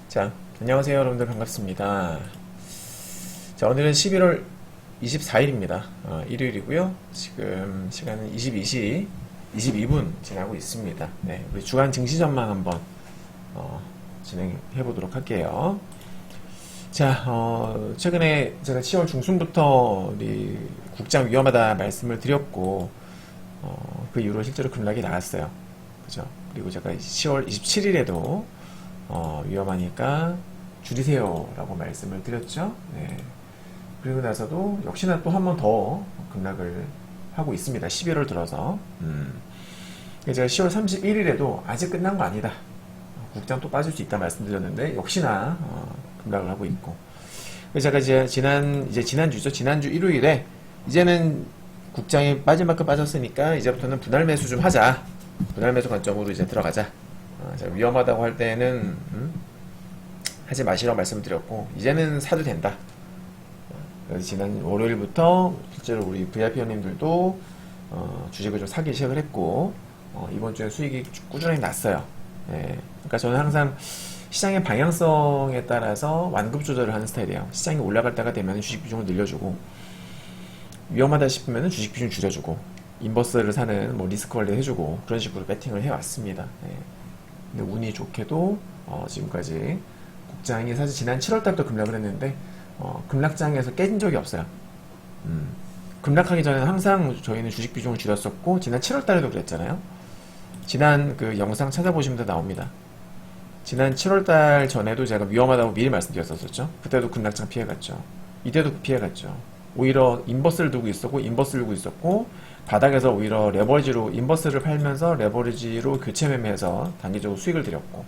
자, 안녕하세요 여러분들 반갑습니다. 자, 오늘은 11월 24일입니다. 일요일이고요. 지금 시간은 22시 22분 지나고 있습니다. 네, 우리 주간 증시 전망 한번 진행해 보도록 할게요. 자, 최근에 제가 10월 중순부터 우리 국장 위험하다 말씀을 드렸고, 그 이후로 실제로 급락이 나왔어요. 그죠? 그리고 제가 10월 27일에도 위험하니까 줄이세요 라고 말씀을 드렸죠. 네. 그리고 나서도 역시나 또 한 번 더 급락을 하고 있습니다. 11월 들어서. 제가 10월 31일에도 아직 끝난 거 아니다, 국장 또 빠질 수 있다 말씀드렸는데 역시나 급락을 하고 있고, 그래서 제가 이제 지난주죠. 지난주 일요일에 이제는 국장이 빠질 만큼 빠졌으니까 이제부터는 분할 매수 좀 하자, 분할 매수 관점으로 이제 들어가자. 제가 위험하다고 할 때는 하지 마시라고 말씀드렸고, 이제는 사도 된다. 그래서 지난 월요일부터 실제로 우리 VIP 회원님들도 주식을 좀 사기 시작을 했고, 이번 주에 수익이 꾸준히 났어요. 예. 그러니까 저는 항상 시장의 방향성에 따라서 완급 조절을 하는 스타일이에요. 시장이 올라갈 때가 되면 주식 비중을 늘려주고, 위험하다 싶으면 주식 비중 줄여주고, 인버스를 사는 뭐 리스크 관리 해주고, 그런 식으로 배팅을 해왔습니다. 예. 근데 운이 좋게도 지금까지 국장이 사실 지난 7월달부터 급락을 했는데 급락장에서 깨진 적이 없어요. 급락하기 전에는 항상 저희는 주식 비중을 줄였었고, 지난 7월달에도 그랬잖아요. 지난 그 영상 찾아보시면 나옵니다. 지난 7월달 전에도 제가 위험하다고 미리 말씀드렸었죠. 그때도 급락장 피해갔죠. 이때도 피해갔죠. 오히려 인버스를 두고 있었고, 인버스를 두고 있었고, 바닥에서 오히려 레버리지로 인버스를 팔면서 레버리지로 교체 매매해서 단기적으로 수익을 드렸고,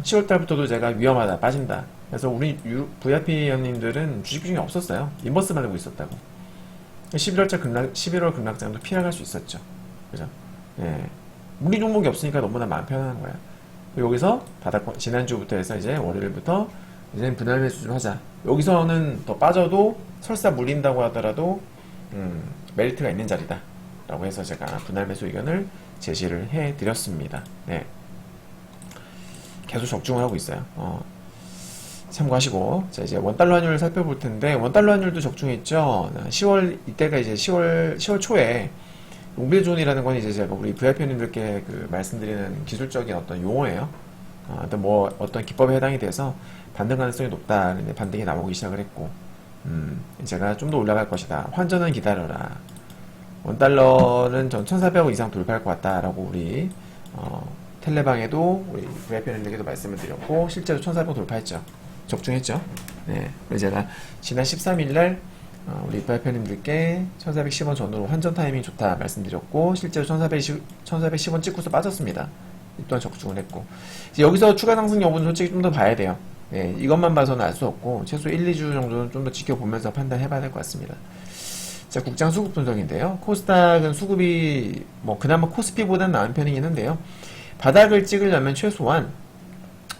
10월달부터도 제가 위험하다, 빠진다. 그래서 우리 VIP 회원님들은 주식 비중이 없었어요. 인버스만 들고 있었다고. 11월 급락장도 피해갈 수 있었죠. 그죠? 예. 우리 종목이 없으니까 너무나 마음 편안한 거야. 여기서 지난주부터 해서 이제 월요일부터 이제는 분할 매수 좀 하자. 여기서는 더 빠져도 설사 물린다고 하더라도 메리트가 있는 자리다 라고 해서 제가 분할 매수 의견을 제시를 해 드렸습니다. 네. 계속 적중을 하고 있어요. 참고하시고, 자, 이제 원달러 환율을 살펴볼 텐데, 원달러 환율도 적중했죠. 10월, 이때가 이제 10월 초에 롱빌존이라는 건 이제 제가 우리 VIP님들께 말씀드리는 기술적인 어떤 용어예요. 어떤 기법에 해당이 돼서 반등 가능성이 높다. 반등이 나오기 시작을 했고, 제가 좀 더 올라갈 것이다. 환전은 기다려라. 원달러는 전 1400원 이상 돌파할 것 같다라고 우리, 텔레방에도 우리 VIP님들께도 말씀을 드렸고, 실제로 1400원 돌파했죠. 적중했죠. 네. 그래서 제가 지난 13일날 우리 VIP님들께 1410원 전후로 환전 타이밍 좋다 말씀드렸고, 실제로 1410원 찍고서 빠졌습니다. 이 또한 적중을 했고, 이제 여기서 추가 상승 여부는 솔직히 좀 더 봐야 돼요. 네, 이것만 봐서는 알 수 없고, 최소 1, 2주 정도는 좀 더 지켜보면서 판단해 봐야 될 것 같습니다. 자, 국장 수급 분석인데요. 코스닥은 수급이 그나마 코스피보다는 나은 편이긴 한데요. 바닥을 찍으려면 최소한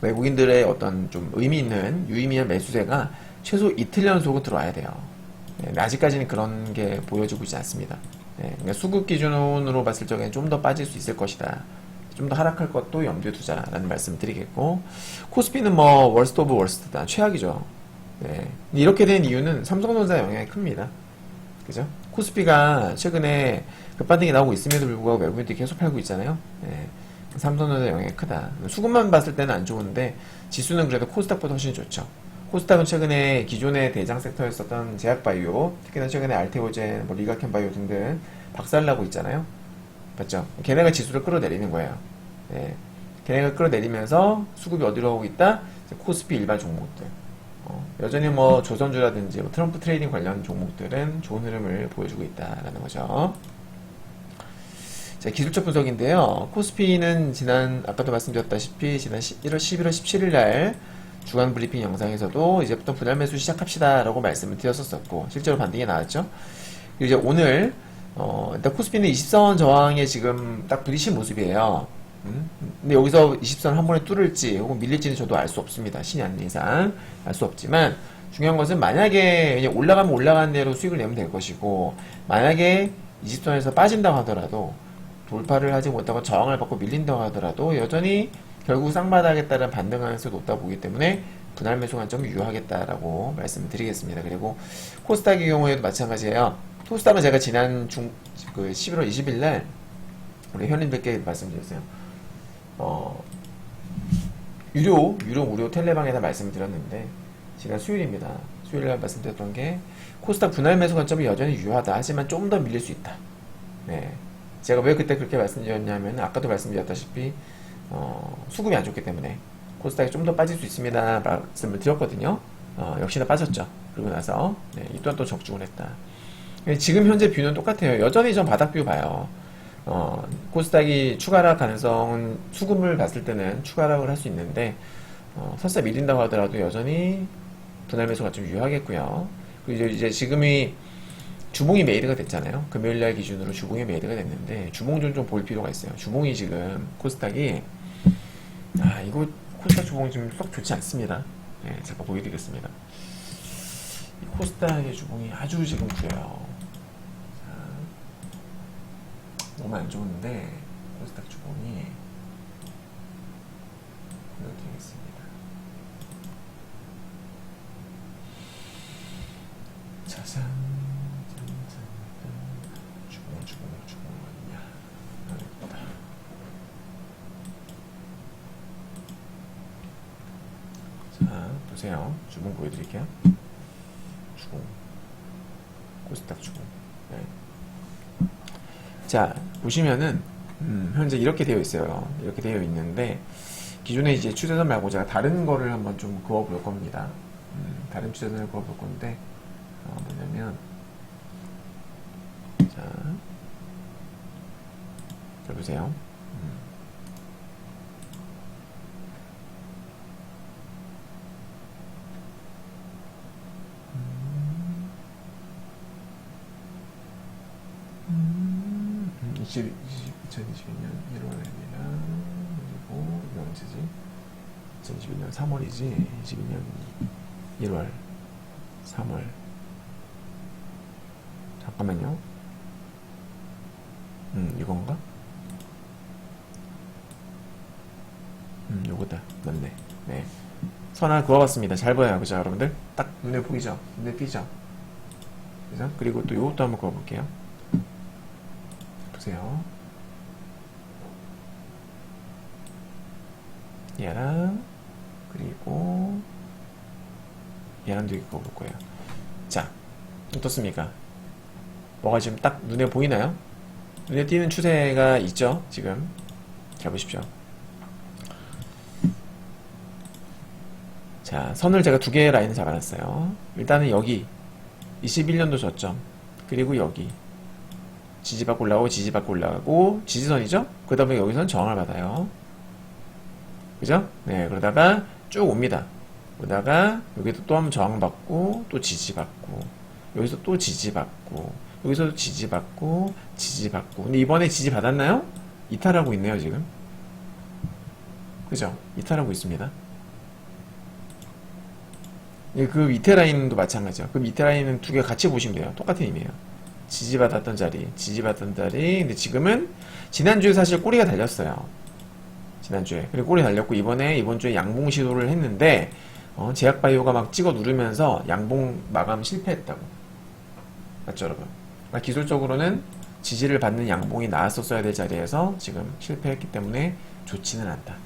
외국인들의 어떤 좀 유의미한 매수세가 최소 이틀 연속은 들어와야 돼요. 네, 아직까지는 그런 게 보여지고 있지 않습니다. 네, 그러니까 수급 기준으로 봤을 적에는 좀 더 빠질 수 있을 것이다. 좀 더 하락할 것도 염두에 두자라는 말씀 드리겠고, 코스피는 월스트 오브 월스트다. 최악이죠. 네, 이렇게 된 이유는 삼성전자 영향이 큽니다. 그죠? 코스피가 최근에 급반등이 나오고 있음에도 불구하고 외국인들이 계속 팔고 있잖아요. 네, 삼성전자 영향이 크다. 수급만 봤을 때는 안 좋은데 지수는 그래도 코스닥보다 훨씬 좋죠. 코스닥은 최근에 기존의 대장 섹터였었던 제약바이오, 특히나 최근에 알테오젠, 리가켄바이오 등등 박살나고 있잖아요. 맞죠? 걔네가 지수를 끌어내리는 거예요. 네. 걔네가 끌어내리면서 수급이 어디로 오고 있다? 코스피 일반 종목들. 여전히 조선주라든지 트럼프 트레이딩 관련 종목들은 좋은 흐름을 보여주고 있다라는 거죠. 자, 기술적 분석인데요. 코스피는 아까도 말씀드렸다시피 지난 11월 17일 날 주간 브리핑 영상에서도 이제부터 분할 매수 시작합시다 라고 말씀을 드렸었고, 실제로 반등이 나왔죠. 그리고 이제 오늘 일단 코스피는 24원 저항에 지금 딱 부딪힌 모습이에요. 근데 여기서 20선 한 번에 뚫을지 혹은 밀릴지는 저도 알 수 없습니다. 신이 아닌 이상 알 수 없지만, 중요한 것은 만약에 그냥 올라가면 올라가는 대로 수익을 내면 될 것이고, 만약에 20선에서 빠진다고 하더라도, 돌파를 하지 못하고 저항을 받고 밀린다고 하더라도 여전히 결국 쌍바닥에 따른 반등 가능성이 높다 보기 때문에 분할 매수 관점을 유효하겠다라고 말씀을 드리겠습니다. 그리고 코스닥의 경우에도 마찬가지예요. 코스닥은 제가 지난 11월 20일 날 우리 회원님들께 말씀드렸어요. 유료 무료 텔레방에다 말씀을 드렸는데 지난 수요일입니다. 수요일날 말씀드렸던 게 코스닥 분할 매수 관점이 여전히 유효하다. 하지만 좀 더 밀릴 수 있다. 네. 제가 왜 그때 그렇게 말씀드렸냐면 아까도 말씀드렸다시피 수급이 안 좋기 때문에 코스닥이 좀 더 빠질 수 있습니다 말씀을 드렸거든요. 역시나 빠졌죠. 그러고 나서 네, 이 또한 또 적중을 했다. 지금 현재 뷰는 똑같아요. 여전히 전 바닥 뷰 봐요. 코스닥이 추가락 가능성은 수급을 봤을 때는 추가락을 할 수 있는데 설사 밀린다고 하더라도 여전히 분할 매수가 좀 유효하겠고요. 그리고 이제 지금이 주봉이 메이드가 됐잖아요. 금요일날 기준으로 주봉이 메이드가 됐는데 주봉 좀 볼 필요가 있어요. 주봉이 지금 코스닥이 이거 코스닥 주봉이 지금 썩 좋지 않습니다. 네, 제가 보여드리겠습니다. 이 코스닥의 주봉이 아주 지금 구려요. 너무 안 좋은데 코스닥 주봉이 보여드리겠습니다. 짜잔. 주봉 어디냐? 여기다. 자, 보세요. 주봉 보여드릴게요. 주봉. 코스닥 주봉. 네. 자, 보시면은 현재 이렇게 되어 있어요. 이렇게 되어 있는데 기존에 이제 추세선 말고 제가 다른 거를 한번 좀 그어 볼 겁니다. 다른 추세선을 그어 볼 건데 뭐냐면 자, 보세요. 음. 2022년 1월입니다. 그리고 이게 언제지? 2021년 3월이지. 22년 1월 3월. 잠깐만요. 이건가? 요거다. 맞네. 네. 선 하나 그어봤습니다. 잘 보여요. 그죠, 여러분들? 딱 눈에 보이죠? 눈에 띄죠? 그죠? 그리고 또 요것도 한번 그어볼게요. 보세요. 얘랑, 그리고, 얘랑도 이렇게 그어볼 거예요. 자, 어떻습니까? 뭐가 지금 딱 눈에 보이나요? 눈에 띄는 추세가 있죠? 지금. 잘 보십시오. 자, 선을 제가 두 개의 라인을 잡아놨어요. 일단은 여기 21년도 저점, 그리고 여기 지지받고 올라가고 지지받고 올라가고 지지선이죠? 그 다음에 여기서는 저항을 받아요. 그죠? 네, 그러다가 쭉 옵니다. 그러다가 여기도 또 한번 저항받고 또 지지받고 여기서 또 지지받고 여기서도 지지받고 지지받고. 근데 이번에 지지받았나요? 이탈하고 있네요 지금. 그죠? 이탈하고 있습니다. 그 밑에 라인도 마찬가지죠. 그 밑에 라인은 두 개 같이 보시면 돼요. 똑같은 의미예요. 지지받았던 자리, 지지받았던 자리. 근데 지금은 지난주에 사실 꼬리가 달렸어요. 지난주에. 그리고 꼬리 달렸고 이번 주에 양봉 시도를 했는데 제약바이오가 막 찍어 누르면서 양봉 마감 실패했다고. 맞죠 여러분? 그러니까 기술적으로는 지지를 받는 양봉이 나왔었어야 될 자리에서 지금 실패했기 때문에 좋지는 않다.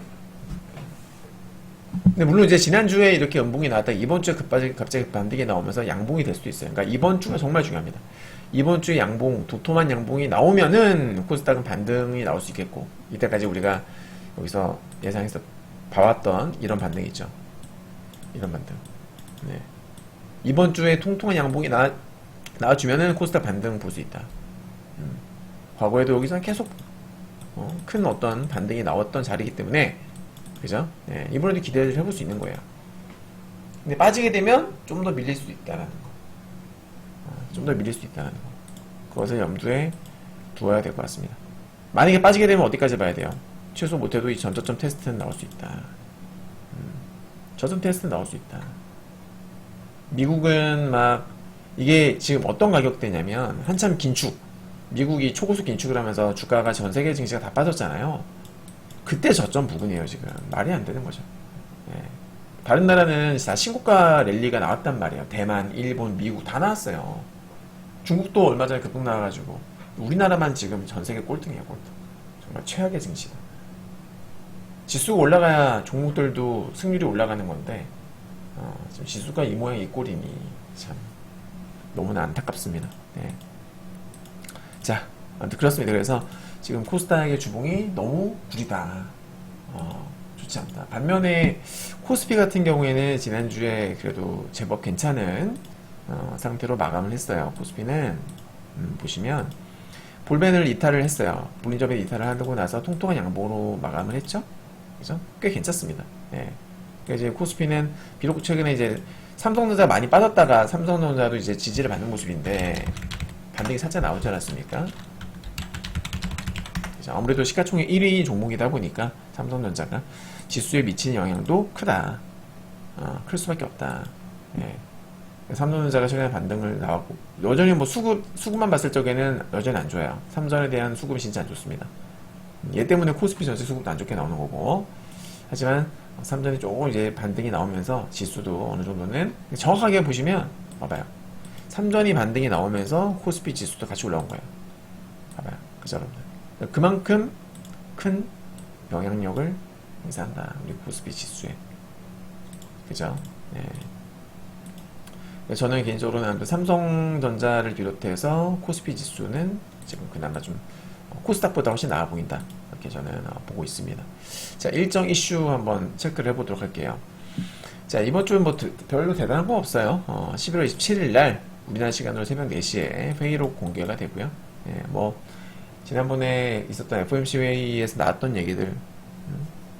근데 물론 이제 지난주에 이렇게 연봉이 나왔다 이번 주에 갑자기 반등이 나오면서 양봉이 될 수도 있어요. 그러니까 이번 주가 정말 중요합니다. 이번 주에 양봉, 도톰한 양봉이 나오면은 코스닥은 반등이 나올 수 있겠고, 이때까지 우리가 여기서 예상해서 봐왔던 이런 반등이 있죠. 이런 반등. 네. 이번 주에 통통한 양봉이 나와주면은 코스닥 반등 볼 수 있다. 과거에도 여기서 계속 큰 어떤 반등이 나왔던 자리이기 때문에, 그죠? 네, 이번에도 기대를 해볼 수 있는 거예요. 근데 빠지게 되면 좀 더 밀릴 수 있다는 거. 좀 더 밀릴 수 있다는 거. 그것을 염두에 두어야 될 것 같습니다. 만약에 빠지게 되면 어디까지 봐야 돼요? 최소 못해도 이 전저점 테스트는 나올 수 있다. 저점 테스트는 나올 수 있다. 미국은 막 이게 지금 어떤 가격대냐면 한참 긴축, 미국이 초고속 긴축을 하면서 주가가 전 세계 증시가 다 빠졌잖아요. 그때 저점 부근이에요. 지금 말이 안 되는 거죠. 예. 다른 나라는 다 신고가 랠리가 나왔단 말이에요. 대만, 일본, 미국 다 나왔어요. 중국도 얼마 전에 급등 나와가지고 우리나라만 지금 전 세계 꼴등이에요. 꼴등. 정말 최악의 증시다. 지수가 올라가야 종목들도 승률이 올라가는 건데 지금 지수가 이 모양 이 꼴이니 참 너무나 안타깝습니다. 네. 자, 아무튼 그렇습니다. 그래서 지금 코스닥의 주봉이 너무 구리다. 좋지 않다. 반면에 코스피 같은 경우에는 지난주에 그래도 제법 괜찮은 상태로 마감을 했어요. 코스피는 보시면 볼벤을 이탈을 했어요. 볼린저벤 이탈을 하고 나서 통통한 양봉으로 마감을 했죠. 그죠? 꽤 괜찮습니다. 예. 그러니까 이제 코스피는 비록 최근에 이제 삼성전자 많이 빠졌다가 삼성전자도 이제 지지를 받는 모습인데 반등이 살짝 나오지 않았습니까? 그죠? 아무래도 시가총액 1위 종목이다 보니까 삼성전자가 지수에 미치는 영향도 크다. 클 수밖에 없다. 예. 삼성전자가 최근에 반등을 나왔고 여전히 뭐 수급만 봤을 적에는 여전히 안 좋아요. 삼전에 대한 수급이 진짜 안 좋습니다. 얘 때문에 코스피 전체 수급도 안 좋게 나오는 거고 하지만 삼전이 조금 이제 반등이 나오면서 지수도 어느 정도는 정확하게 보시면 봐봐요. 삼전이 반등이 나오면서 코스피 지수도 같이 올라온 거예요. 봐봐요. 그죠 여러분들. 그만큼 큰 영향력을 행사한다. 우리 코스피 지수에. 그죠? 네. 저는 개인적으로는 삼성전자를 비롯해서 코스피 지수는 지금 그나마 좀 코스닥보다 훨씬 나아 보인다. 이렇게 저는 보고 있습니다. 자, 일정 이슈 한번 체크를 해보도록 할게요. 자, 이번 주는 뭐 별로 대단한 거 없어요. 11월 27일 날 우리나라 시간으로 새벽 4시에 회의록 공개가 되고요. 예, 뭐 지난번에 있었던 FOMC 회의에서 나왔던 얘기들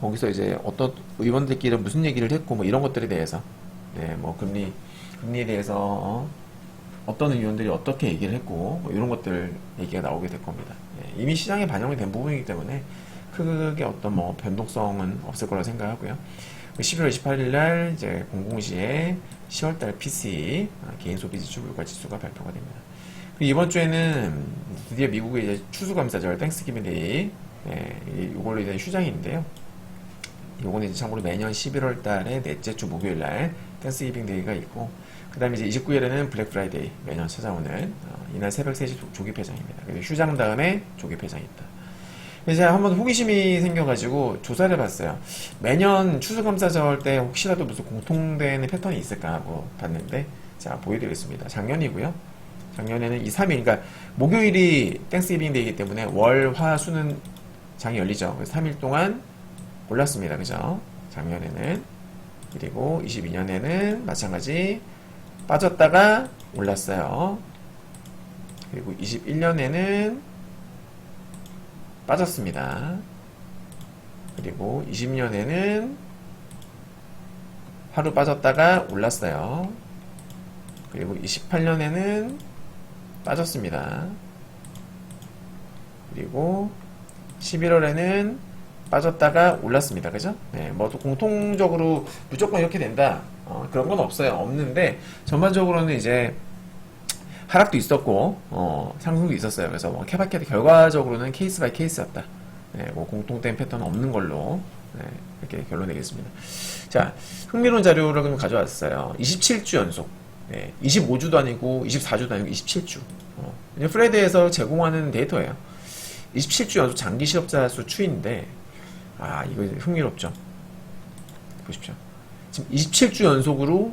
거기서 이제 어떤 의원들끼리 무슨 얘기를 했고 뭐 이런 것들에 대해서 뭐 금리에 대해서 어떤 의원들이 어떻게 얘기를 했고 뭐 이런 것들 얘기가 나오게 될 겁니다. 예, 이미 시장에 반영이 된 부분이기 때문에 크게 어떤 뭐 변동성은 없을 거라고 생각하고요. 11월 28일 날 이제 00시에 10월달 PCE 개인 소비 지출 물가 지수가 발표가 됩니다. 이번 주에는 드디어 미국의 이제 추수감사절 땡스기빙 데이 이걸로 이제 휴장인데요. 요거는 이제 참고로 매년 11월 달에 넷째 주 목요일 날 땡스기빙 데이가 있고 그 다음에 이제 29일에는 블랙 프라이데이 매년 찾아오는 이날 새벽 3시 조기 폐장입니다. 그래서 휴장 다음에 조기 폐장이 있다. 그래서 제가 한번 호기심이 생겨가지고 조사를 해봤어요. 매년 추수감사절 때 혹시라도 무슨 공통되는 패턴이 있을까 하고 봤는데 자 보여드리겠습니다. 작년이고요. 작년에는 2, 3일 그러니까 목요일이 땡스기빙 데이이기 때문에 월, 화, 수는 장이 열리죠. 그래서 3일 동안 올랐습니다. 그죠? 작년에는. 그리고 22년에는 마찬가지 빠졌다가 올랐어요. 그리고 21년에는 빠졌습니다. 그리고 20년에는 하루 빠졌다가 올랐어요. 그리고 28년에는 빠졌습니다. 그리고 11월에는 빠졌다가 올랐습니다. 그죠? 네, 뭐 또 공통적으로 무조건 이렇게 된다. 그런 건 없어요. 없는데 전반적으로는 이제 하락도 있었고 상승도 있었어요. 그래서 뭐 케바케트 결과적으로는 케이스 바이 케이스였다. 네, 뭐 공통된 패턴은 없는 걸로 이렇게 결론 내겠습니다. 자, 흥미로운 자료를 좀 가져왔어요. 27주 연속. 25주도 아니고 24주도 아니고 27주. 프레드에서 제공하는 데이터예요. 27주 연속 장기 실업자 수 추이인데 이거 흥미롭죠. 보십시오. 지금 27주 연속으로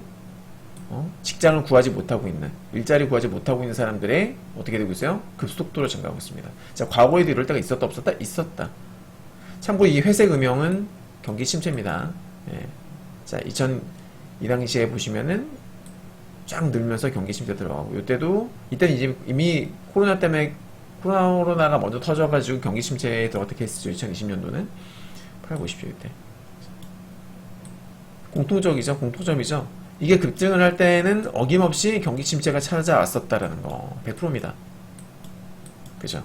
직장을 구하지 못하고 있는 일자리 구하지 못하고 있는 사람들의 어떻게 되고 있어요? 급속도로 증가하고 있습니다. 자, 과거에도 이럴 때가 있었다 없었다? 있었다. 참고로 이 회색 음영은 경기 침체입니다. 자, 이 당시에 보시면은 쫙 늘면서 경기 침체 들어가고 이때는 이제 이미 코로나가 먼저 터져가지고 경기 침체에 들어갔던 케이스죠. 2020년도는 8 보십시오. 이때 공통점이죠. 이게 급증을 할 때는 어김없이 경기 침체가 찾아왔었다라는 거 100%입니다. 그죠?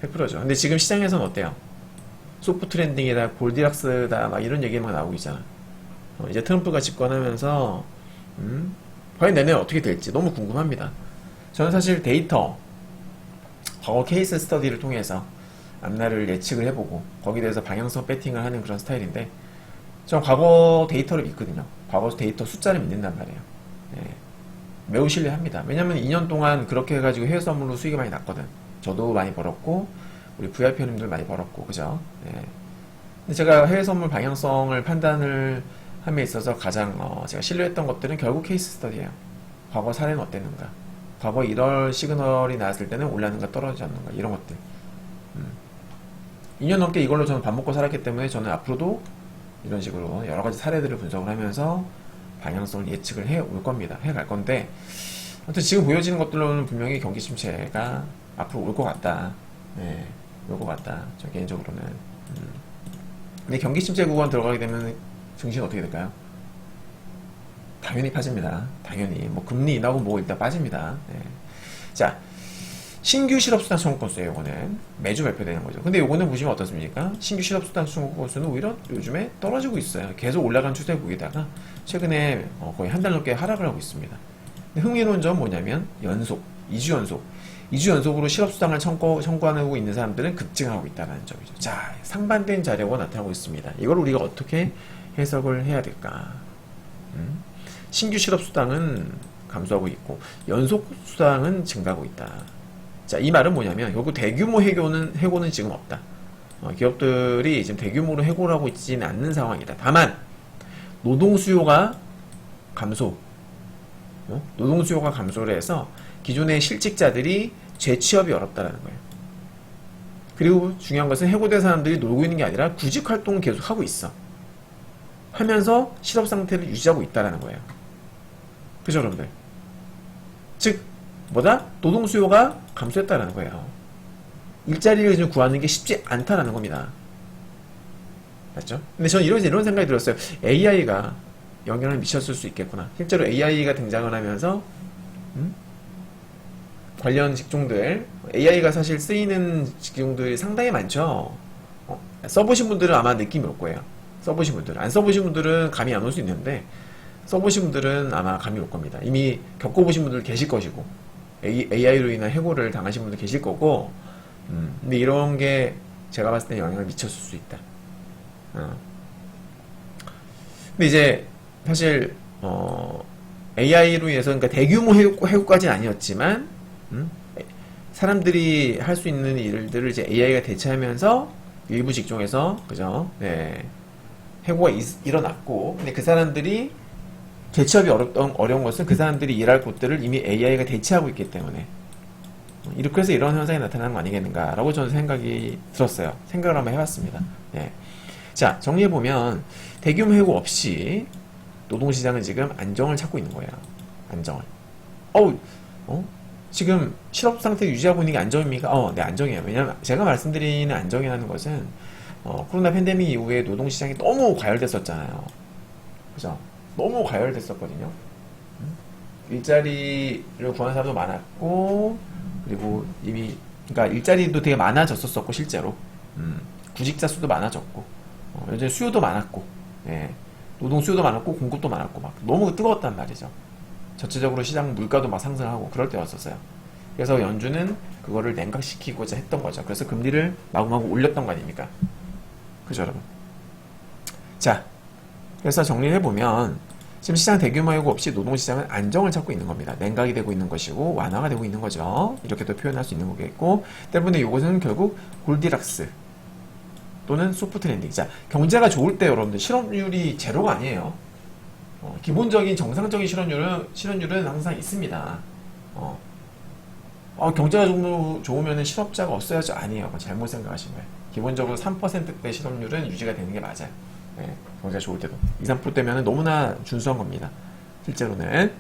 100%죠. 근데 지금 시장에서는 어때요? 소프트 랜딩이다, 골디락스다, 막 이런 얘기만 나오고 있잖아. 이제 트럼프가 집권하면서 과연 내년에 어떻게 될지 너무 궁금합니다. 저는 사실 데이터, 과거 케이스 스터디를 통해서 앞날을 예측을 해보고 거기에 대해서 방향성 배팅을 하는 그런 스타일인데 전 과거 데이터를 믿거든요. 과거 데이터 숫자를 믿는단 말이에요. 예, 매우 신뢰합니다. 왜냐면 2년 동안 그렇게 해가지고 해외 선물로 수익이 많이 났거든. 저도 많이 벌었고 우리 VIP님들 많이 벌었고 그죠? 예. 근데 제가 해외 선물 방향성을 판단을 함에 있어서 가장 제가 신뢰했던 것들은 결국 케이스 스터디예요. 과거 사례는 어땠는가? 과거 이럴 시그널이 나왔을 때는 올랐는가 떨어지지 않는가? 이런 것들. 2년 넘게 이걸로 저는 밥 먹고 살았기 때문에 저는 앞으로도 이런 식으로 여러 가지 사례들을 분석을 하면서 방향성을 예측을 해 올 겁니다. 해 갈 건데, 아무튼 지금 보여지는 것들로는 분명히 경기 침체가 앞으로 올 것 같다. 네, 올 것 같다. 저 개인적으로는. 근데 경기 침체 구간 들어가게 되면 증시는 어떻게 될까요? 당연히 빠집니다. 당연히. 뭐 금리 인하고 뭐 일단 빠집니다. 네. 자, 신규 실업수당 청구 건수예요. 요거는 매주 발표되는 거죠. 근데 요거는 보시면 어떻습니까? 신규 실업수당 청구 건수는 오히려 요즘에 떨어지고 있어요. 계속 올라간 추세 보이다가 최근에 거의 한 달 넘게 하락을 하고 있습니다. 근데 흥미로운 점은 뭐냐면 연속 2주 연속으로 실업수당을 청구하고 있는 사람들은 급증하고 있다는 점이죠. 자, 상반된 자료가 나타나고 있습니다. 이걸 우리가 어떻게 해석을 해야 될까? 신규 실업수당은 감소하고 있고 연속 수당은 증가하고 있다. 자, 이 말은 뭐냐면 결국 대규모 해고는 지금 없다. 기업들이 지금 대규모로 해고를 하고 있지는 않는 상황이다. 다만 노동 수요가 감소, 노동 수요가 감소를 해서 기존의 실직자들이 재취업이 어렵다라는 거예요. 그리고 중요한 것은 해고된 사람들이 놀고 있는 게 아니라 구직 활동을 계속 하고 있어. 하면서 실업 상태를 유지하고 있다라는 거예요. 그죠, 여러분들? 즉, 뭐다? 노동 수요가 감소했다라는 거예요. 일자리를 지금 구하는 게 쉽지 않다라는 겁니다. 맞죠? 근데 저는 이런 생각이 들었어요. AI가 영향을 미쳤을 수 있겠구나. 실제로 AI가 등장을 하면서 관련 직종들, AI가 사실 쓰이는 직종들이 상당히 많죠. 써보신 분들은 아마 느낌이 올 거예요. 써보신 분들은. 안 써보신 분들은 감이 안 올 수 있는데 써보신 분들은 아마 감이 올 겁니다. 이미 겪어보신 분들 계실 것이고 AI로 인한 해고를 당하신 분들 계실 거고 근데 이런 게 제가 봤을 때 영향을 미쳤을 수 있다. 근데 이제 사실 AI로 인해서 그러니까 대규모 해고까지는 아니었지만 사람들이 할 수 있는 일들을 이제 AI가 대체하면서 일부 직종에서 그죠? 네. 해고가 일어났고 근데 그 사람들이 재취업이 어려운 것은 그 사람들이 일할 곳들을 이미 AI가 대체하고 있기 때문에 이렇게 해서 이런 현상이 나타나는 거 아니겠는가라고 저는 생각이 들었어요. 생각을 한번 해봤습니다. 네. 자, 정리해보면 대규모 해고 없이 노동시장은 지금 안정을 찾고 있는 거예요. 안정을. 지금 실업 상태 유지하고 있는 게 안정입니까? 네, 안정이에요. 왜냐면 제가 말씀드리는 안정이라는 것은 코로나 팬데믹 이후에 노동시장이 너무 과열됐었잖아요. 그죠? 너무 과열됐었거든요. 일자리를 구하는 사람도 많았고 그리고 이미 그러니까 일자리도 되게 많아졌었고 실제로 구직자 수도 많아졌고 요즘 수요도 많았고 예, 노동 수요도 많았고 공급도 많았고 막 너무 뜨거웠단 말이죠. 전체적으로 시장 물가도 막 상승하고 그럴 때였었어요. 그래서 연준은 그거를 냉각시키고자 했던 거죠. 그래서 금리를 마구마구 올렸던 거 아닙니까? 그죠, 여러분? 자, 그래서 정리를 해보면 지금 시장 대규모 해고 없이 노동시장은 안정을 찾고 있는 겁니다. 냉각이 되고 있는 것이고 완화가 되고 있는 거죠. 이렇게도 표현할 수 있는 거겠고 때문에 이것은 결국 골디락스 또는 소프트 랜딩. 자, 경제가 좋을 때 여러분들 실업률이 제로가 아니에요. 기본적인 정상적인 실업률은 항상 있습니다. 경제가 좋으면 실업자가 없어야죠. 아니에요. 잘못 생각하신 거예요. 기본적으로 3%대 실업률은 유지가 되는 게 맞아요. 네, 경제가 좋을 때도 2~3%대면 너무나 준수한 겁니다. 실제로는.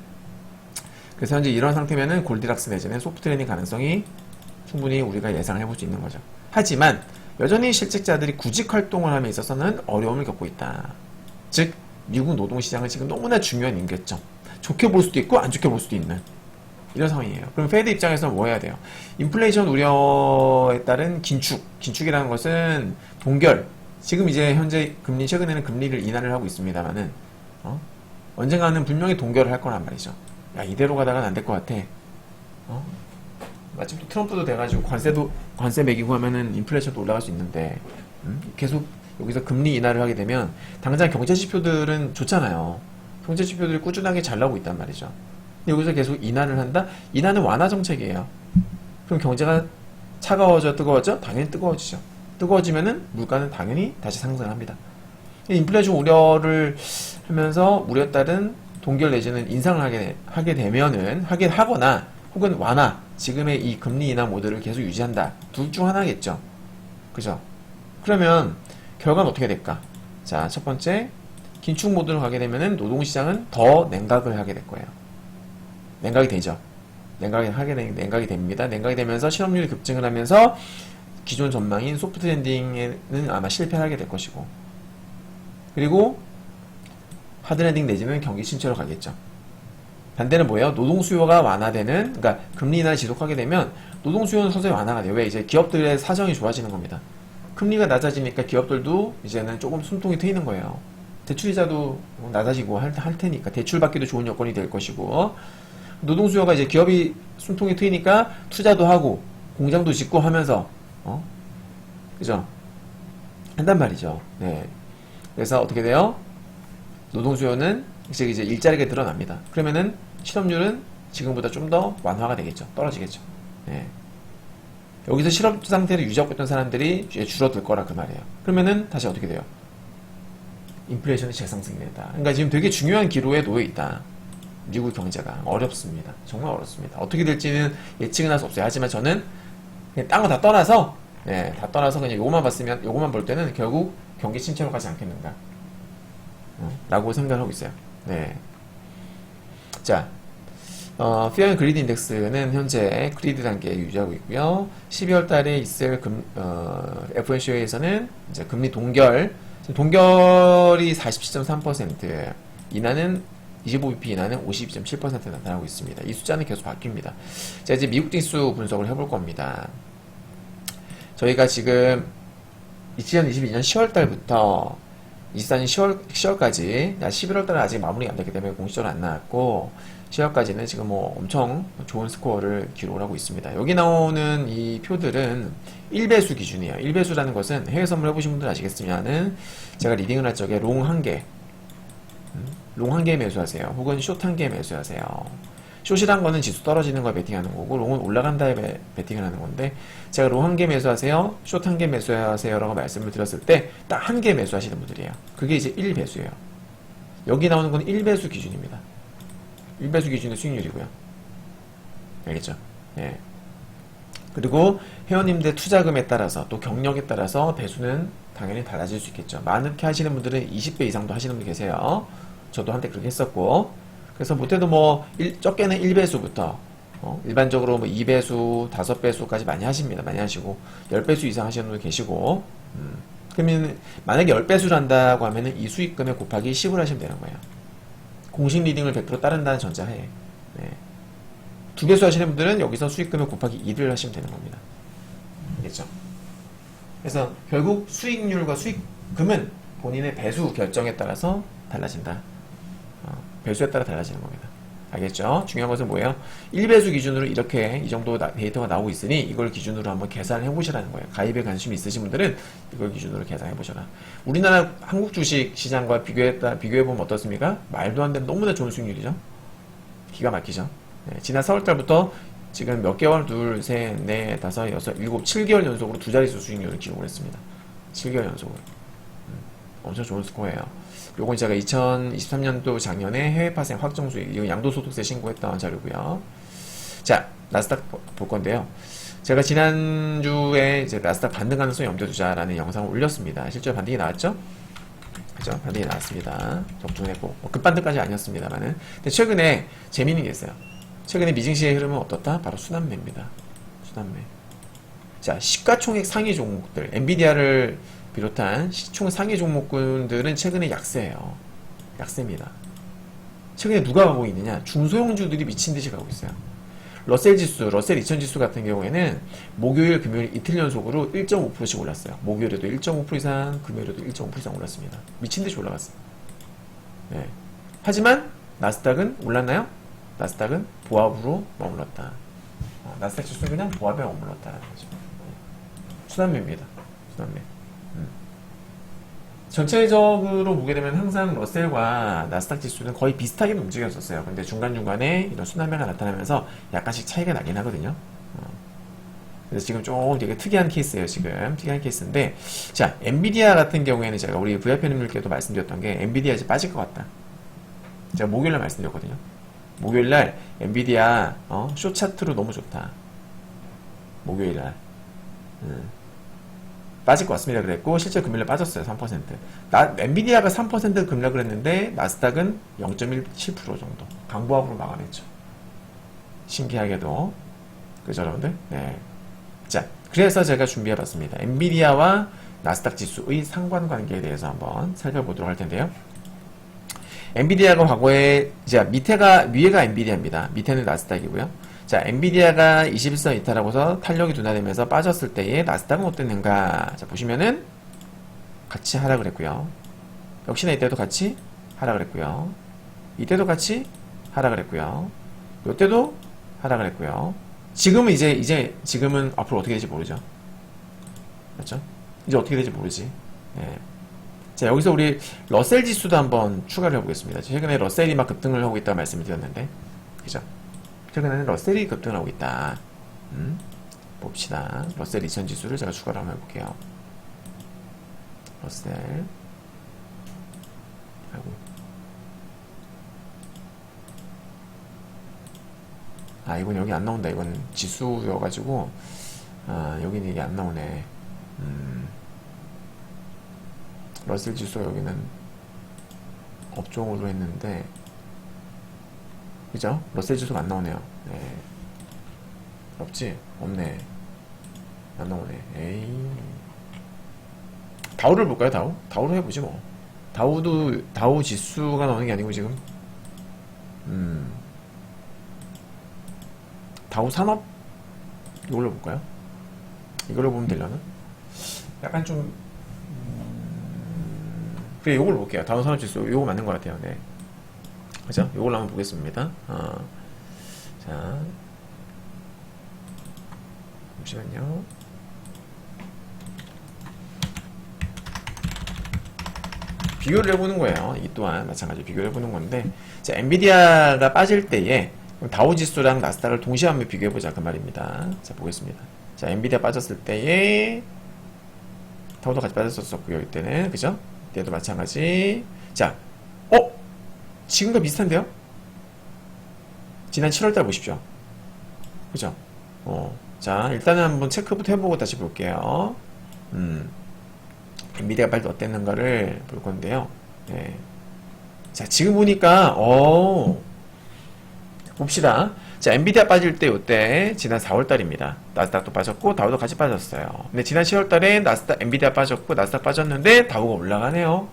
그래서 현재 이런 상태면은 골디락스 내지는 소프트 랜딩 가능성이 충분히 우리가 예상을 해볼 수 있는 거죠. 하지만 여전히 실직자들이 구직 활동을 함에 있어서는 어려움을 겪고 있다. 즉 미국 노동시장은 지금 너무나 중요한 임계점. 좋게 볼 수도 있고 안 좋게 볼 수도 있는 이런 상황이에요. 그럼 페드 입장에서는 뭐 해야 돼요? 인플레이션 우려에 따른 긴축이라는 것은 동결. 지금 이제 현재 최근에는 금리를 인하를 하고 있습니다만은 언젠가는 분명히 동결을 할 거란 말이죠. 야, 이대로 가다가는 안 될 것 같아. 마침 또 트럼프도 돼가지고 관세 매기고 하면은 인플레이션도 올라갈 수 있는데, 계속 여기서 금리 인하를 하게 되면 당장 경제 지표들은 좋잖아요. 경제 지표들이 꾸준하게 잘 나오고 있단 말이죠. 근데 여기서 계속 인하를 한다? 인하는 완화 정책이에요. 그럼 경제가 차가워져, 뜨거워져? 당연히 뜨거워지죠. 뜨거워지면은 물가는 당연히 다시 상승을 합니다. 인플레이션 우려를 하면서 우려에 따른 동결 내지는 인상을 하게 되면은, 하게 하거나, 혹은 완화, 지금의 이 금리 인하 모드를 계속 유지한다. 둘 중 하나겠죠. 그죠? 그러면, 결과는 어떻게 될까? 자, 첫 번째, 긴축 모드로 가게 되면은 노동시장은 더 냉각을 하게 될 거예요. 냉각이 되죠. 냉각이 됩니다. 냉각이 되면서 실업률이 급증을 하면서 기존 전망인 소프트 랜딩에는 아마 실패를 하게 될 것이고, 그리고 하드 랜딩 내지는 경기 침체로 가겠죠. 반대는 뭐예요? 노동 수요가 완화되는, 그러니까 금리 인하를 지속하게 되면 노동 수요는 서서히 완화가 돼요. 왜? 이제 기업들의 사정이 좋아지는 겁니다. 금리가 낮아지니까 기업들도 이제는 조금 숨통이 트이는 거예요. 대출이자도 낮아지고 할 테니까 대출받기도 좋은 여건이 될 것이고, 노동 수요가 이제 기업이 숨통이 트이니까 투자도 하고 공장도 짓고 하면서 그죠? 한단 말이죠. 네. 그래서 어떻게 돼요? 노동 수요는 이제 일자리가 늘어납니다. 그러면은 실업률은 지금보다 좀 더 완화가 되겠죠. 떨어지겠죠. 네. 여기서 실업 상태를 유지하고 있던 사람들이 줄어들 거라 그 말이에요. 그러면은 다시 어떻게 돼요? 인플레이션이 재상승된다. 그러니까 지금 되게 중요한 기로에 놓여 있다. 미국 경제가 어렵습니다. 정말 어렵습니다. 어떻게 될지는 예측은 할 수 없어요. 하지만 저는 그냥 딴 거 다 떠나서, 네, 다 떠나서 그냥 요것만 볼 때는 결국 경기 침체로 가지 않겠는가, 라고 생각을 하고 있어요. 네. 자, Fear and Greed 인덱스는 현재 그리드 단계에 유지하고 있고요. 12월 달에 있을 FOMC에서는 이제 금리 동결이 47.3%, 인하는 25bp 인하는 52.7% 나타나고 있습니다. 이 숫자는 계속 바뀝니다. 자, 이제 미국 지수 분석을 해볼 겁니다. 저희가 지금 2022년 10월 달부터 24년 10월까지, 11월 달은 아직 마무리가 안 됐기 때문에 공식적으로 안 나왔고, 10월까지는 지금 뭐 엄청 좋은 스코어를 기록을 하고 있습니다. 여기 나오는 이 표들은 1배수 기준이에요. 1배수라는 것은 해외 선물 해보신 분들 아시겠지만은 제가 리딩을 할 적에 롱 1개, 롱 1개 매수하세요. 혹은 숏 1개 매수하세요. 숏이란 거는 지수 떨어지는 걸 베팅하는 거고, 롱은 올라간 다음에 베팅을 하는 건데, 제가 롱 1개 매수하세요, 숏 1개 매수하세요 라고 말씀을 드렸을 때 딱 1개 매수하시는 분들이에요. 그게 이제 1배수예요. 여기 나오는 건 1배수 기준입니다. 1배수 기준의 수익률이고요. 알겠죠? 예. 그리고 회원님들 투자금에 따라서 또 경력에 따라서 배수는 당연히 달라질 수 있겠죠. 많게 하시는 분들은 20배 이상도 하시는 분 계세요. 저도 한때 그렇게 했었고, 그래서 못해도 뭐 적게는 1배수부터 일반적으로 뭐 2배수, 5배수까지 많이 하십니다. 많이 하시고 10배수 이상 하시는 분도 계시고, 그러면 만약에 10배수를 한다고 하면은 이 수익금에 곱하기 10을 하시면 되는 거예요. 공식 리딩을 100% 따른다는 전제하에. 네. 2배수 하시는 분들은 여기서 수익금에 곱하기 2를 하시면 되는 겁니다. 알겠죠? 그래서 결국 수익률과 수익금은 본인의 배수 결정에 따라서 달라진다. 배수에 따라 달라지는 겁니다. 알겠죠? 중요한 것은 뭐예요? 1배수 기준으로 이렇게 이 정도 데이터가 나오고 있으니 이걸 기준으로 한번 계산을 해보시라는 거예요. 가입에 관심이 있으신 분들은 이걸 기준으로 계산해보셔라. 우리나라 한국 주식 시장과 비교해보면 어떻습니까? 말도 안 되는 너무나 좋은 수익률이죠? 기가 막히죠? 네, 지난 4월달부터 지금 몇 개월? 둘, 셋, 넷, 다섯, 여섯, 일곱, 7개월 연속으로 두 자릿수 수익률을 기록을 했습니다. 7개월 연속으로. 엄청 좋은 스코어예요. 요건 제가 2023년도 작년에 해외 파생 확정 수익, 이거 양도소득세 신고했던 자료고요. 자, 나스닥 볼 건데요. 제가 지난주에 이제 나스닥 반등 가능성 염두두자라는 영상을 올렸습니다. 실제로 반등이 나왔죠? 그죠? 반등이 나왔습니다. 적중했고, 급반등까지 아니었습니다만은. 근데 최근에 재미있는 게 있어요. 최근에 미증시의 흐름은 어떻다? 바로 순환매입니다. 순환매. 자, 시가총액 상위 종목들, 엔비디아를 비롯한 시총 상위 종목군들은 최근에 약세예요. 약세입니다. 최근에 누가 가고 있느냐? 중소형주들이 미친듯이 가고 있어요. 러셀 2000 지수 같은 경우에는 목요일, 금요일 이틀 연속으로 1.5%씩 올랐어요. 목요일에도 1.5% 이상, 금요일에도 1.5% 이상 올랐습니다. 미친듯이 올라갔어요. 네. 하지만 나스닥은 올랐나요? 나스닥은 보합으로 머물렀다. 나스닥 지수는 그냥 보합에 머물렀다라는 거죠. 순환매입니다. 순환매. 전체적으로 보게 되면 항상 러셀과 나스닥 지수는 거의 비슷하게 움직였었어요. 근데 중간중간에 이런 순환매가 나타나면서 약간씩 차이가 나긴 하거든요. 그래서 지금 좀 되게 특이한 케이스예요. 지금 특이한 케이스인데, 자, 엔비디아 같은 경우에는 제가 우리 VIP님들께도 말씀드렸던 게 엔비디아 이제 빠질 것 같다. 제가 목요일날 말씀드렸거든요. 목요일날 엔비디아 쇼 차트로 너무 좋다. 목요일날 빠질 것 같습니다. 그랬고 실제 금요일에 빠졌어요. 3%. 엔비디아가 3% 급락을 했는데 나스닥은 0.17% 정도 강보합으로 막아냈죠. 신기하게도. 그죠, 여러분들? 네. 자, 그래서 제가 준비해봤습니다. 엔비디아와 나스닥 지수의 상관관계에 대해서 한번 살펴보도록 할 텐데요. 엔비디아가 과거에, 자, 위에가 엔비디아입니다. 밑에는 나스닥이고요. 자, 엔비디아가 21선 이탈하고서 탄력이 둔화되면서 빠졌을 때에 나스닥은 어땠는가? 자, 보시면은 같이 하락을 했고요. 역시나 이때도 같이 하락을 했고요. 이때도 같이 하락을 했고요. 이때도 하락을 했고요. 지금은 지금은 앞으로 어떻게 될지 모르죠. 맞죠? 이제 어떻게 될지 모르지. 네. 자, 여기서 우리 러셀 지수도 한번 추가를 해보겠습니다. 최근에 러셀이 막 급등을 하고 있다고 말씀을 드렸는데, 그죠? 최근에는 러셀이 급등하고 있다. 봅시다. 러셀 2000 지수를 제가 추가를 한번 해볼게요. 러셀. 아이고. 이건 여기 안 나온다. 이건 지수여가지고, 여기는 이게 안 나오네. 러셀 지수가 여기는 업종으로 했는데, 그죠? 러셀 지수가 안 나오네요. 네. 없지? 없네. 안 나오네. 에이. 다우를 볼까요, 다우? 다우로 해보지 뭐. 다우 지수가 나오는 게 아니고 지금. 다우 산업? 이걸로 볼까요? 이걸로 보면 되려나? 약간 좀, 그래, 요걸로 볼게요. 다우 산업 지수. 요거 맞는 것 같아요. 네. 그죠? 요걸로 한번 보겠습니다. 자. 잠시만요. 비교를 해보는 거예요. 이 또한 마찬가지로 비교를 해보는 건데, 자, 엔비디아가 빠질 때에 다우지수랑 나스닥을 동시에 한번 비교해보자 그 말입니다. 자, 보겠습니다. 자, 엔비디아 빠졌을 때에 다우도 같이 빠졌었고요. 이때는 그죠? 이때도 마찬가지. 자, 지금과 비슷한데요? 지난 7월달 보십시오. 그죠? 자, 일단은 한번 체크부터 해보고 다시 볼게요. 엔비디아가 빨리 어땠는가를 볼 건데요. 네. 자, 지금 보니까, 봅시다. 자, 엔비디아 빠질 때, 요때, 지난 4월달입니다. 나스닥도 빠졌고, 다우도 같이 빠졌어요. 근데 지난 10월달에 엔비디아 빠졌고, 나스닥 빠졌는데, 다우가 올라가네요.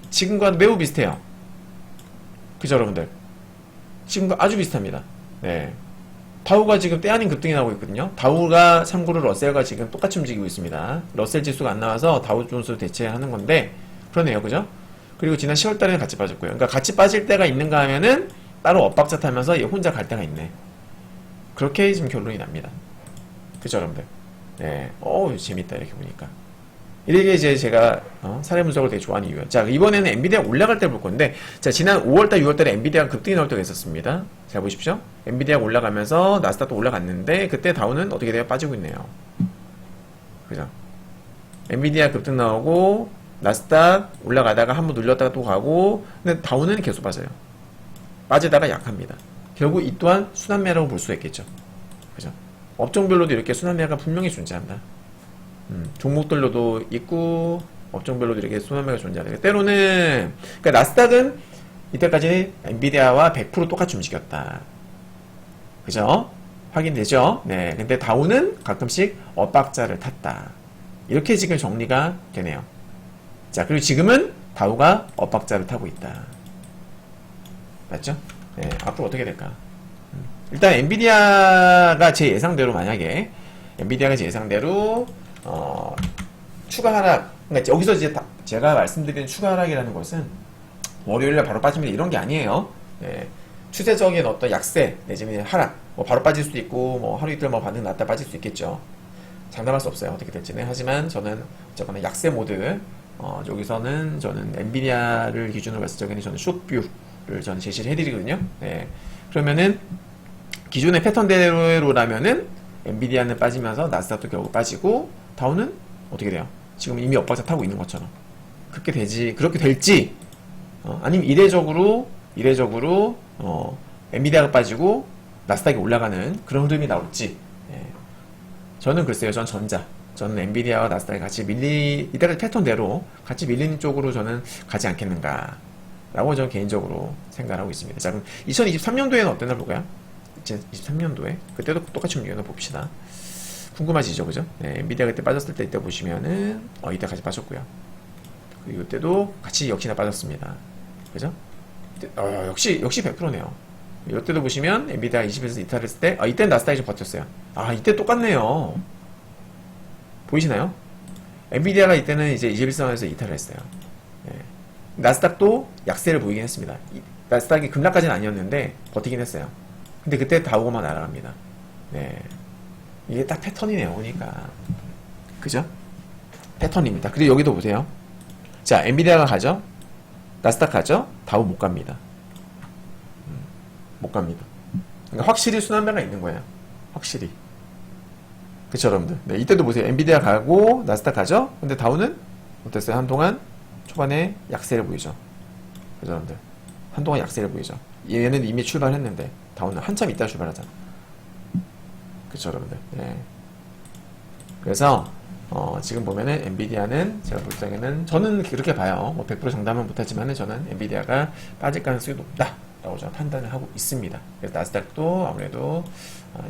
지금과 매우 비슷해요. 그죠, 여러분들? 지금과 아주 비슷합니다. 네. 다우가 지금 때 아닌 급등이 나오고 있거든요. 다우가 참고로 러셀과 지금 똑같이 움직이고 있습니다. 러셀 지수가 안 나와서 다우 존스 대체하는 건데, 그러네요. 그죠? 그리고 지난 10월달에는 같이 빠졌고요. 그러니까 같이 빠질 때가 있는가 하면은, 따로 엇박자 타면서 얘 혼자 갈 때가 있네. 그렇게 지금 결론이 납니다. 그죠, 여러분들? 네. 재밌다, 이렇게 보니까. 이게 이제 제가, 사례 분석을 되게 좋아하는 이유예요. 자, 이번에는 엔비디아 올라갈 때 볼 건데, 자, 지난 5월달, 6월달에 엔비디아가 급등이 나올 때가 있었습니다. 자, 보십시오. 엔비디아가 올라가면서 나스닥도 올라갔는데, 그때 다우는 어떻게 돼요? 빠지고 있네요. 그죠? 엔비디아 급등 나오고, 나스닥 올라가다가 한번 눌렸다가 또 가고, 근데 다우는 계속 빠져요. 빠지다가 약합니다. 결국 이 또한 순환매라고 볼 수가 있겠죠. 그죠? 업종별로도 이렇게 순환매가 분명히 존재한다. 종목들로도 있고, 업종별로도 이렇게 순환매가 존재한다. 때로는, 그러니까 나스닥은 이때까지 엔비디아와 100% 똑같이 움직였다. 그죠? 확인되죠? 네. 근데 다우는 가끔씩 엇박자를 탔다. 이렇게 지금 정리가 되네요. 자, 그리고 지금은 다우가 엇박자를 타고 있다. 맞죠? 네, 앞으로 어떻게 될까? 일단 엔비디아가 제 예상대로 만약에 엔비디아가 제 예상대로 추가 하락, 그러니까 여기서 이제 제가 말씀드리는 추가 하락이라는 것은 월요일날 바로 빠집니다 이런 게 아니에요. 네, 추세적인 어떤 약세 내지는 하락, 뭐 바로 빠질 수도 있고 뭐 하루 이틀 뭐 반등 났다 빠질 수 있겠죠. 장담할 수 없어요, 어떻게 될지는. 하지만 저는 어쨌거나 약세 모드, 여기서는 저는 엔비디아를 기준으로 봤을 적에는 저는 숏뷰를 저는 제시를 해드리거든요. 네. 그러면은 기존의 패턴대로라면은 엔비디아는 빠지면서 나스닥도 결국 빠지고 다우는 어떻게 돼요? 지금 이미 엇박자 타고 있는 것처럼 그렇게 될지, 아니면 이례적으로 엔비디아가 빠지고 나스닥이 올라가는 그런 흐름이 나올지. 예. 저는 글쎄요, 저는 엔비디아와 나스닥이 같이 이때까지 패턴대로 같이 밀리는 쪽으로 저는 가지 않겠는가 라고 저는 개인적으로 생각하고 있습니다. 자, 그럼 2023년도에는 어땠나 볼까요? 2023년도에 그때도 똑같이 움직여서 봅시다. 궁금하시죠, 그죠? 네, 엔비디아 그때 빠졌을 때 이때 보시면은 이때까지 빠졌고요. 그리고 이때도 같이 역시나 빠졌습니다. 그죠? 역시 100%네요. 이때도 보시면 엔비디아 20에서 이탈했을 때, 이때는 나스닥이 좀 버텼어요. 이때 똑같네요. 보이시나요? 엔비디아가 이때는 이제 21선에서 이탈을 했어요. 네. 나스닥도 약세를 보이긴 했습니다. 나스닥이 급락까지는 아니었는데 버티긴 했어요. 근데 그때 다우고만 날아갑니다. 네. 이게 딱 패턴이네요, 보니까. 그죠? 패턴입니다. 그리고 여기도 보세요. 자, 엔비디아가 가죠? 나스닥 가죠? 다우 못 갑니다. 못 갑니다. 그러니까 확실히 순환매가 있는 거예요. 확실히. 그쵸, 여러분들? 네, 이때도 보세요. 엔비디아 가고, 나스닥 가죠? 근데 다우는 어땠어요? 한동안 초반에 약세를 보이죠? 그죠, 여러분들? 한동안 약세를 보이죠? 얘는 이미 출발했는데, 다우는 한참 있다 출발하잖아. 그쵸, 여러분들? 네. 그래서, 지금 보면은 엔비디아는 제가 볼 때는 저는 그렇게 봐요. 뭐 100% 장담은 못하지만은 저는 엔비디아가 빠질 가능성이 높다라고 저는 판단을 하고 있습니다. 그래서 나스닥도 아무래도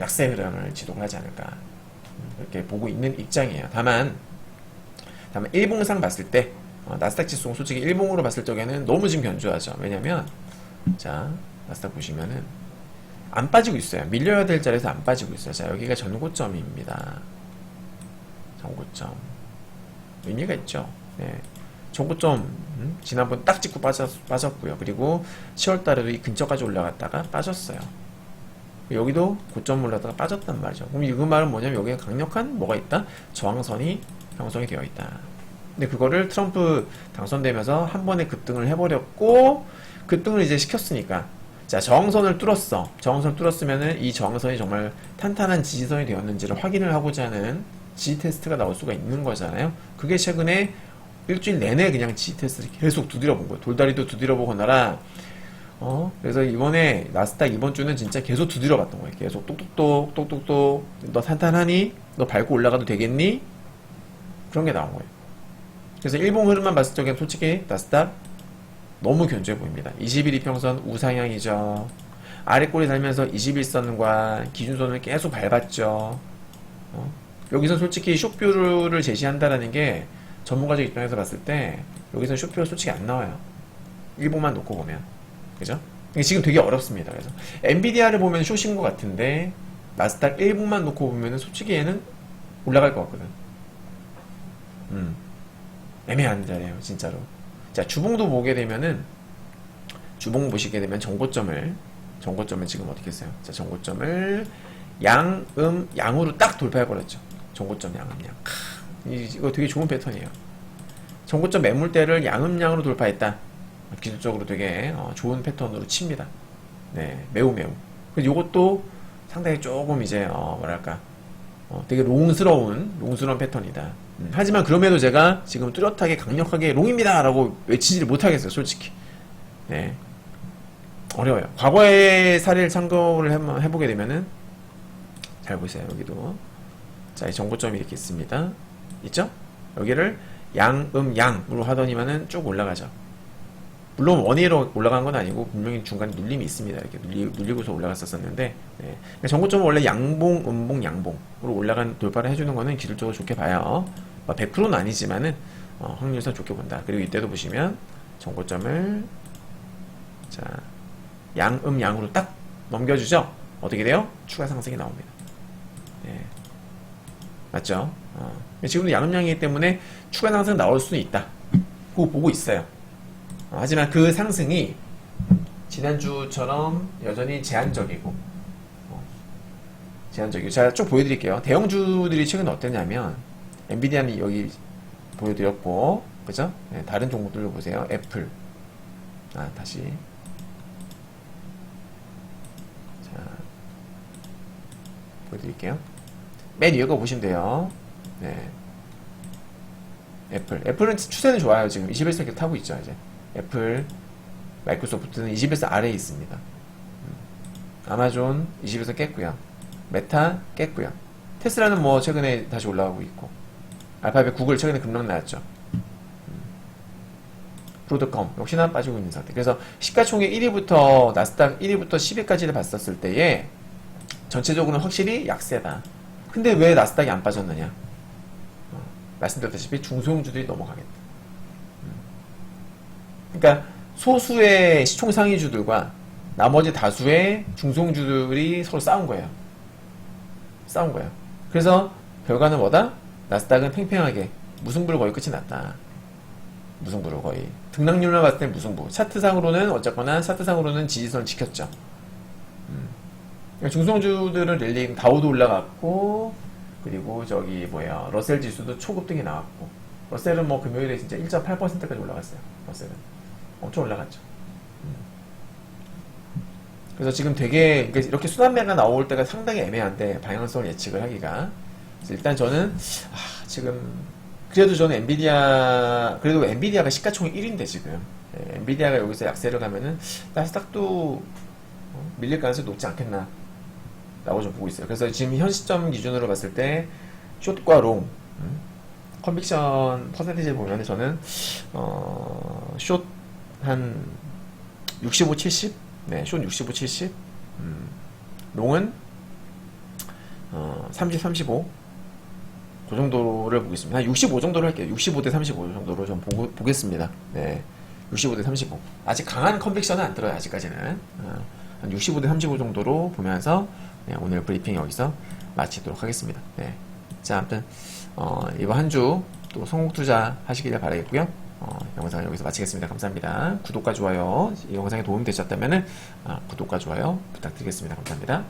약세 흐름을 지도를 하지 않을까 이렇게 보고 있는 입장이에요. 다만 일봉상 봤을 때 나스닥 지수는 솔직히 일봉으로 봤을 적에는 너무 지금 견조하죠. 왜냐면 자, 나스닥 보시면은 안 빠지고 있어요. 밀려야 될 자리에서 안 빠지고 있어요. 자, 여기가 전고점입니다. 전고점 의미가 있죠. 네. 전고점 지난번 딱 찍고 빠졌고요. 그리고 10월달에도 이 근처까지 올라갔다가 빠졌어요. 여기도 고점 올라다가 빠졌단 말이죠. 그럼 이 말은 뭐냐면 여기에 강력한 뭐가 있다? 저항선이 형성이 되어 있다. 근데 그거를 트럼프 당선되면서 한 번에 급등을 해버렸고, 급등을 이제 시켰으니까, 자, 저항선을 뚫었어. 저항선을 뚫었으면은 이 저항선이 정말 탄탄한 지지선이 되었는지를 확인을 하고자 하는 지지 테스트가 나올 수가 있는 거잖아요. 그게 최근에 일주일 내내 그냥 지지 테스트를 계속 두드려 본 거예요. 돌다리도 두드려 보거나라. 그래서 이번에 나스닥 이번 주는 진짜 계속 두드려 봤던 거예요. 계속 똑똑똑 너 탄탄하니? 너 밟고 올라가도 되겠니? 그런 게 나온 거예요. 그래서 일봉 흐름만 봤을 적엔 솔직히 나스닥 너무 견조해 보입니다. 21 이평선 우상향이죠. 아래 꼬리 달면서 21선과 기준선을 계속 밟았죠. 여기서 솔직히 숏뷰를 제시한다라는 게 전문가적 입장에서 봤을 때 여기서 숏뷰가 솔직히 안 나와요. 일봉만 놓고 보면. 그죠? 지금 되게 어렵습니다. 그래서 엔비디아를 보면 숏인 것 같은데 나스닥 1분만 놓고 보면 솔직히 얘는 올라갈 것 같거든. 애매한 자리에요, 진짜로. 자, 주봉도 보게 되면은 주봉 보시게 되면 정고점을 지금 어떻게 했어요? 자, 정고점을 양으로 딱 돌파해버렸죠. 정고점 양음양. 이거 되게 좋은 패턴이에요. 정고점 매물대를 양음양으로 돌파했다. 기술적으로 되게 좋은 패턴으로 칩니다. 네, 매우. 그래서 요것도 상당히 조금 이제 뭐랄까 되게 롱스러운 패턴이다. 하지만 그럼에도 제가 지금 뚜렷하게 강력하게 롱입니다 라고 외치지를 못하겠어요, 솔직히. 네, 어려워요. 과거의 사례를 참고를 해보게 되면은 잘 보세요. 여기도 자, 이 정고점이 이렇게 있습니다. 있죠? 여기를 양으로 하더니만은 쭉 올라가죠. 물론 원위로 올라간 건 아니고 분명히 중간에 눌림이 있습니다. 이렇게 눌리고서 올라갔었는데, 네. 정고점은 원래 양봉, 양봉으로 올라간 돌파를 해주는 거는 기술적으로 좋게 봐요. 100%는 아니지만은 확률상 좋게 본다. 그리고 이때도 보시면 정고점을 자, 양으로 딱 넘겨주죠. 어떻게 돼요? 추가 상승이 나옵니다. 네. 맞죠? 지금도 양음양이기 때문에 추가 상승 나올 수는 있다. 그거 보고 있어요. 하지만 그 상승이 지난주처럼 여전히 제한적이고, 제한적이고. 제가 쭉 보여드릴게요. 대형주들이 최근 어땠냐면, 엔비디아는 여기 보여드렸고, 그죠? 네, 다른 종목들로 보세요. 애플. 다시. 자, 보여드릴게요. 맨 위에 거 보시면 돼요. 네. 애플은 추세는 좋아요. 지금 21선 계속 타고 있죠. 이제 애플, 마이크로소프트는 21선 아래에 있습니다. 아마존 21선 깼고요. 메타 깼고요. 테슬라는 뭐 최근에 다시 올라가고 있고, 알파벳, 구글 최근에 급락 나왔죠. 브로드컴 역시나 빠지고 있는 상태. 그래서 시가총액 1위부터 나스닥 1위부터 10위까지를 봤었을 때에 전체적으로는 확실히 약세다. 근데 왜 나스닥이 안 빠졌느냐? 말씀드렸다시피 중소형주들이 넘어가겠다. 그러니까 소수의 시총 상위주들과 나머지 다수의 중소형주들이 서로 싸운 거예요. 싸운 거예요. 그래서 결과는 뭐다? 나스닥은 팽팽하게 무승부를 거의 끝이 났다. 무승부로 거의. 등락률만 봤을 때 무승부. 차트상으로는 어쨌거나 차트상으로는 지지선을 지켰죠. 그러니까 중소형주들은 랠리, 다우도 올라갔고, 그리고 저기 뭐야 러셀 지수도 초급등이 나왔고, 러셀은 뭐 금요일에 진짜 1.8%까지 올라갔어요. 러셀은 엄청 올라갔죠. 그래서 지금 되게 이렇게 순환매가 나올 때가 상당히 애매한데, 방향성을 예측을 하기가. 그래서 일단 저는 지금 그래도 저는 그래도 엔비디아가 시가총액 1위인데 지금 엔비디아가 여기서 약세를 가면은 나스닥도 밀릴 가능성이 높지 않겠나 라고 좀 보고 있어요. 그래서 지금 현 시점 기준으로 봤을 때 숏과 롱 컨빅션 퍼센티지를 보면 저는 숏 한 65, 70? 네, 숏 65, 70. 롱은 30, 35. 그 정도를 보겠습니다. 한 65 정도로 할게요. 65대 35 정도로 좀 보겠습니다. 네. 65대 35. 아직 강한 컨빅션은 안 들어요, 아직까지는. 한 65대 35 정도로 보면서, 네, 오늘 브리핑 여기서 마치도록 하겠습니다. 네. 자, 아무튼, 이번 한 주 또 성공 투자 하시길 바라겠고요. 영상을 여기서 마치겠습니다. 감사합니다. 구독과 좋아요, 이 영상에 도움이 되셨다면, 구독과 좋아요 부탁드리겠습니다. 감사합니다.